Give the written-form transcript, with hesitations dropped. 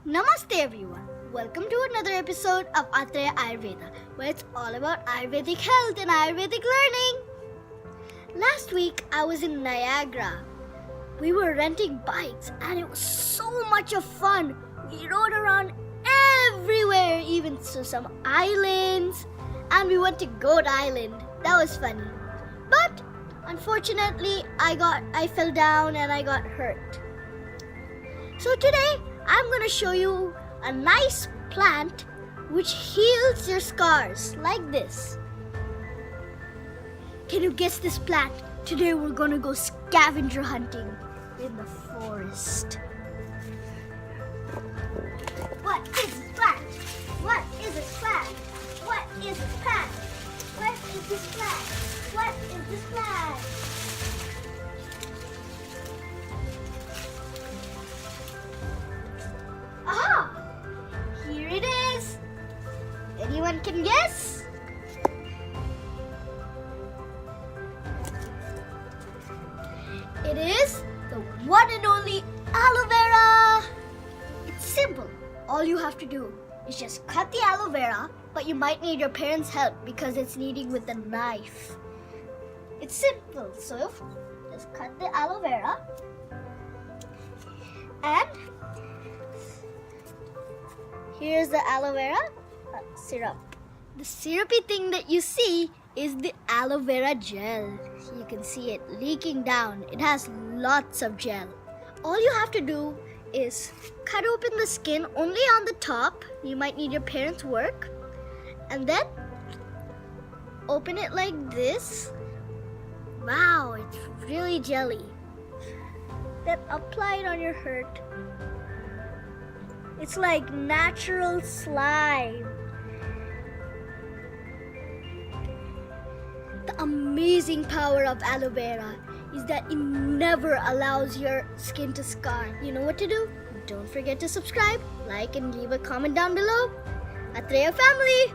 Namaste everyone. Welcome to another episode of Ayurveda, where it's all about Ayurvedic health and Ayurvedic learning. Last week I was in Niagara. We were renting bikes and it was so much of fun. We rode around everywhere, even to some islands, and we went to Goat Island. That was funny. But unfortunately, I fell down and I got hurt. So today I'm going to show you a nice plant which heals your scars like this. Can you guess this plant? Today we're going to go scavenger hunting in the forest. What is this plant? What is this plant? What is this plant? What is this plant? What is this plant? Aha! Here it is. Anyone can guess? It is the one and only aloe vera. It's simple. All you have to do is just cut the aloe vera, but you might need your parents' help because it's needing with a knife. It's simple. So just cut the aloe vera and here's the aloe vera syrup. The syrupy thing that you see is the aloe vera gel. You can see it leaking down. It has lots of gel. All you have to do is cut open the skin only on the top. You might need your parents' work. And then open it like this. Wow, it's really jelly. Then apply it on your hurt. It's like natural slime. The amazing power of aloe vera is that it never allows your skin to scar. You know what to do? Don't forget to subscribe, like, and leave a comment down below. Atreya family!